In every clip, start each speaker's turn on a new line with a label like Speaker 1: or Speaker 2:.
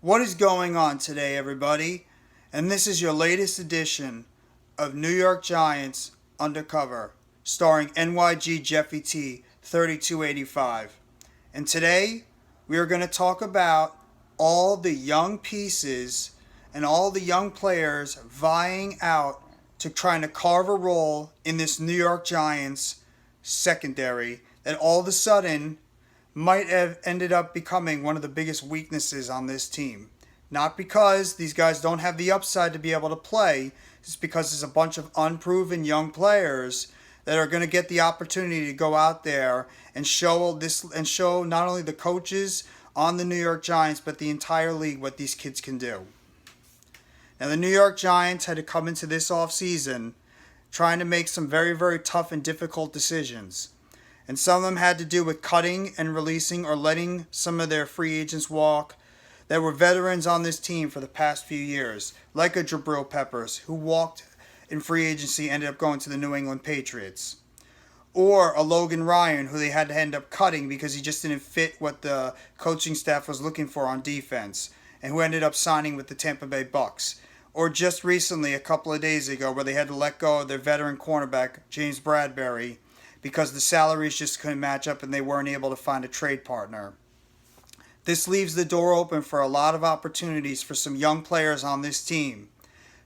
Speaker 1: What is going on today, everybody? And this is your latest edition of New York Giants Undercover, starring NYG Jeffy T 3285. And today, we are going to talk about all the young pieces and all the young players vying out to trying to carve a role in this New York Giants secondary that all of a sudden might have ended up becoming one of the biggest weaknesses on this team. Not because these guys don't have the upside to be able to play, it's because there's a bunch of unproven young players that are going to get the opportunity to go out there and show not only the coaches on the New York Giants but the entire league what these kids can do. Now the New York Giants had to come into this offseason trying to make some very, very tough and difficult decisions. And some of them had to do with cutting and releasing or letting some of their free agents walk that were veterans on this team for the past few years, like a Jabril Peppers, who walked in free agency, ended up going to the New England Patriots. Or a Logan Ryan, who they had to end up cutting because he just didn't fit what the coaching staff was looking for on defense, and who ended up signing with the Tampa Bay Bucks. Or just recently, a couple of days ago, where they had to let go of their veteran cornerback, James Bradbury, because the salaries just couldn't match up and they weren't able to find a trade partner. This leaves the door open for a lot of opportunities for some young players on this team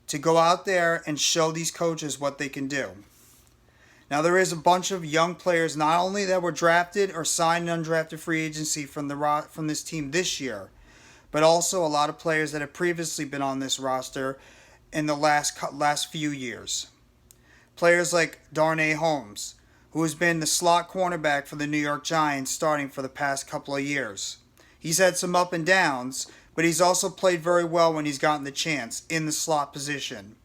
Speaker 1: to go out there and show these coaches what they can do. Now there is a bunch of young players not only that were drafted or signed undrafted free agency from this team this year, but also a lot of players that have previously been on this roster in the last few years. Players like Darnay Holmes, who has been the slot cornerback for the New York Giants starting for the past couple of years. He's had some up and downs, but he's also played very well when he's gotten the chance in the slot position.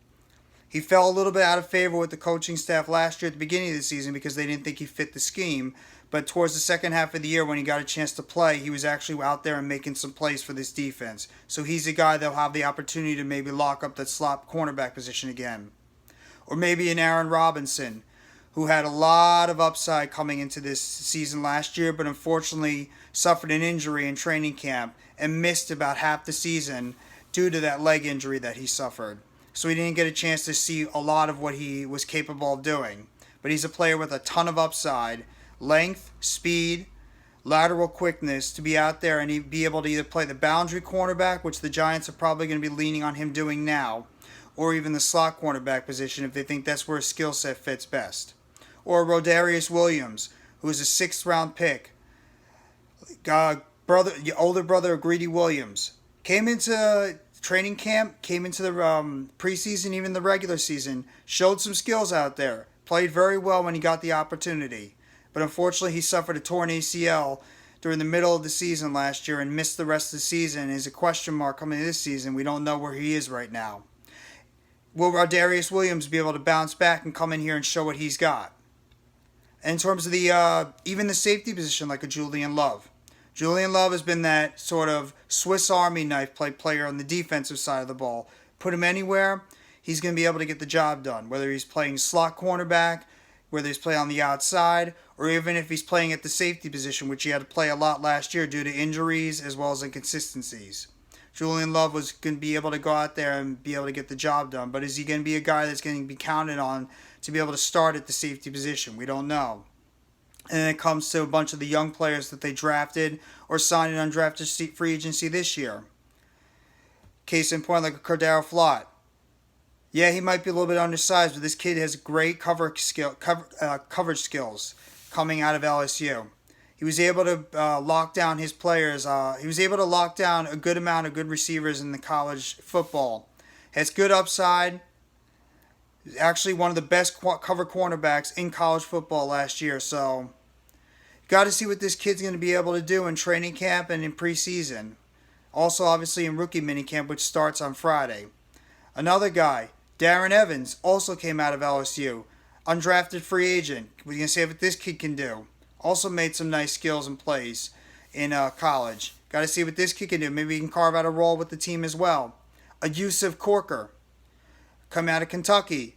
Speaker 1: He fell a little bit out of favor with the coaching staff last year at the beginning of the season because they didn't think he fit the scheme, but towards the second half of the year when he got a chance to play, he was actually out there and making some plays for this defense. So he's a guy that'll have the opportunity to maybe lock up that slot cornerback position again. Or maybe an Aaron Robinson, who had a lot of upside coming into this season last year, but unfortunately suffered an injury in training camp and missed about half the season due to that leg injury that he suffered. So he didn't get a chance to see a lot of what he was capable of doing. But he's a player with a ton of upside, length, speed, lateral quickness to be out there and be able to either play the boundary cornerback, which the Giants are probably going to be leaning on him doing now, or even the slot cornerback position if they think that's where his skill set fits best. Or Rodarius Williams, who is a 6th-round pick, older brother of Greedy Williams, came into training camp, came into the preseason, even the regular season, showed some skills out there, played very well when he got the opportunity. But unfortunately, he suffered a torn ACL during the middle of the season last year and missed the rest of the season. Is a question mark coming into this season. We don't know where he is right now. Will Rodarius Williams be able to bounce back and come in here and show what he's got? In terms of the even the safety position, like a Julian Love. Julian Love has been that sort of Swiss Army knife player on the defensive side of the ball. Put him anywhere, he's going to be able to get the job done. Whether he's playing slot cornerback, whether he's playing on the outside, or even if he's playing at the safety position, which he had to play a lot last year due to injuries as well as inconsistencies. Julian Love was going to be able to go out there and be able to get the job done. But is he going to be a guy that's going to be counted on to be able to start at the safety position? We don't know. And then it comes to a bunch of the young players that they drafted or signed in undrafted free agency this year. Case in point, like a Cordero Flott. Yeah, he might be a little bit undersized, but this kid has great coverage skills coming out of LSU. He was able to lock down his players. He was able to lock down a good amount of good receivers in the college football. Has good upside. Actually one of the best cover cornerbacks in college football last year. So, got to see what this kid's going to be able to do in training camp and in preseason. Also, obviously, in rookie minicamp, which starts on Friday. Another guy, Darren Evans, also came out of LSU. Undrafted free agent. We're going to see what this kid can do. Also made some nice skills and plays in college. Got to see what this kid can do. Maybe he can carve out a role with the team as well. A Yusuf Corker, come out of Kentucky.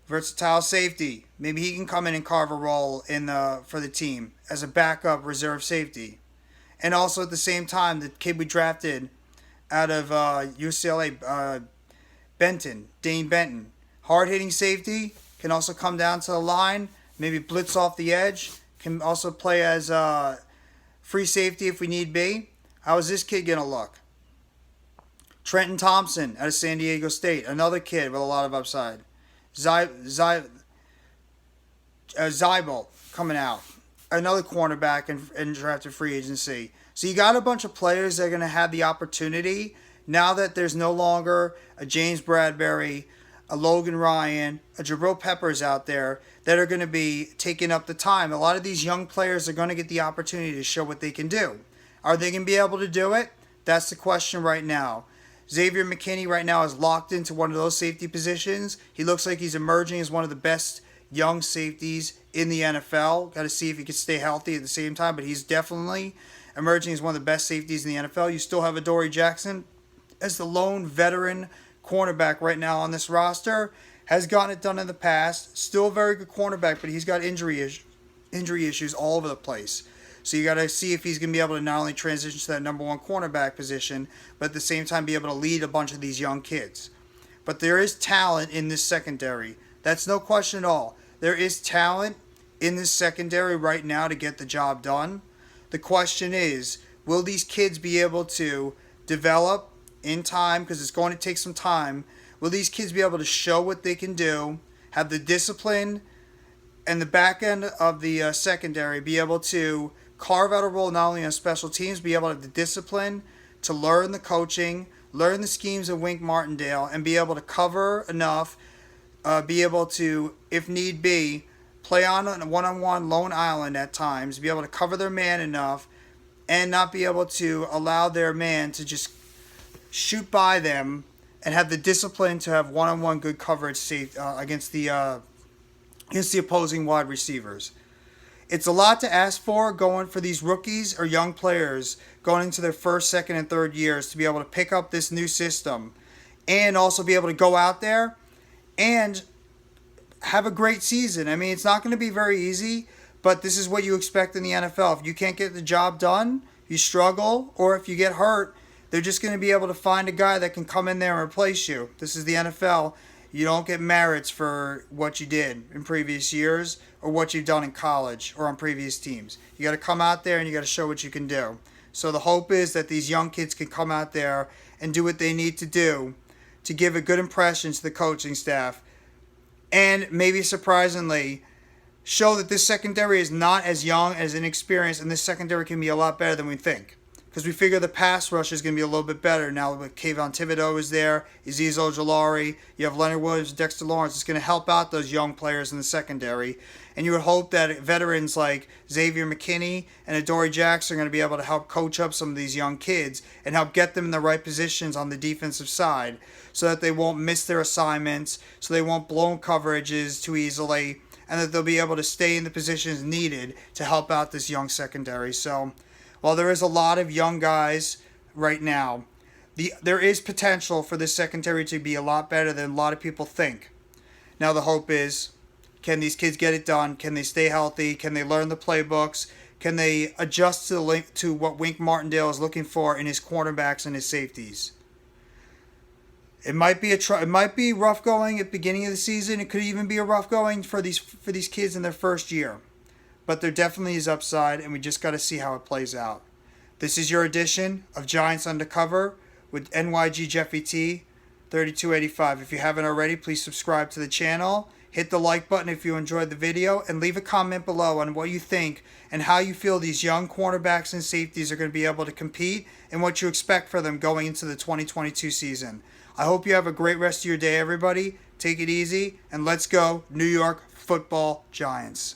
Speaker 1: Versatile safety. Maybe he can come in and carve a role for the team as a backup reserve safety. And also at the same time, the kid we drafted out of UCLA, Dane Benton. Hard-hitting safety, can also come down to the line, maybe blitz off the edge, can also play as free safety if we need be. How is this kid going to look? Trey Thompson out of San Diego State, another kid with a lot of upside. Zybel coming out, another cornerback in drafted free agency. So you got a bunch of players that are going to have the opportunity now that there's no longer a James Bradbury, a Logan Ryan, a Jabril Peppers out there that are going to be taking up the time. A lot of these young players are going to get the opportunity to show what they can do. Are they going to be able to do it? That's the question right now. Xavier McKinney right now is locked into one of those safety positions. He looks like he's emerging as one of the best young safeties in the NFL. Got to see if he can stay healthy at the same time, but he's definitely emerging as one of the best safeties in the NFL. You still have Adoree Jackson as the lone veteran cornerback right now on this roster. Has gotten it done in the past. Still a very good cornerback, but he's got injury issues all over the place. So you got to see if he's going to be able to not only transition to that number one cornerback position, but at the same time be able to lead a bunch of these young kids. But there is talent in this secondary. That's no question at all. There is talent in this secondary right now to get the job done. The question is, will these kids be able to develop in time, because it's going to take some time? Will these kids be able to show what they can do, have the discipline and the back end of the secondary, be able to carve out a role not only on special teams, be able to have the discipline to learn the coaching, learn the schemes of Wink Martindale, and be able to cover enough, be able to, if need be, play on a one-on-one lone island at times, be able to cover their man enough, and not be able to allow their man to just shoot by them, and have the discipline to have one-on-one good coverage safe against the opposing wide receivers. It's a lot to ask for going for these rookies or young players going into their first, second, and third years to be able to pick up this new system and also be able to go out there and have a great season. I mean, it's not going to be very easy, but this is what you expect in the NFL. If you can't get the job done, you struggle, or if you get hurt, they're just going to be able to find a guy that can come in there and replace you. This is the NFL. You don't get merits for what you did in previous years or what you've done in college or on previous teams. You got to come out there and you got to show what you can do. So the hope is that these young kids can come out there and do what they need to do to give a good impression to the coaching staff, and maybe surprisingly show that this secondary is not as young, as inexperienced, and this secondary can be a lot better than we think. Because we figure the pass rush is going to be a little bit better now with Kayvon Thibodeau is there, Azeez Ojulari, you have Leonard Williams, Dexter Lawrence. It's going to help out those young players in the secondary. And you would hope that veterans like Xavier McKinney and Adoree Jackson are going to be able to help coach up some of these young kids and help get them in the right positions on the defensive side so that they won't miss their assignments, so they won't blow coverages too easily, and that they'll be able to stay in the positions needed to help out this young secondary. So while there is a lot of young guys right now, there is potential for this secondary to be a lot better than a lot of people think. Now the hope is, can these kids get it done? Can they stay healthy? Can they learn the playbooks? Can they adjust to what Wink Martindale is looking for in his cornerbacks and his safeties? It might be rough going at the beginning of the season. It could even be a rough going for these kids in their first year. But there definitely is upside, and we just got to see how it plays out. This is your edition of Giants Undercover with NYG Jeffy T, 3285. If you haven't already, please subscribe to the channel. Hit the like button if you enjoyed the video, and leave a comment below on what you think and how you feel these young cornerbacks and safeties are going to be able to compete and what you expect for them going into the 2022 season. I hope you have a great rest of your day, everybody. Take it easy, and let's go New York Football Giants.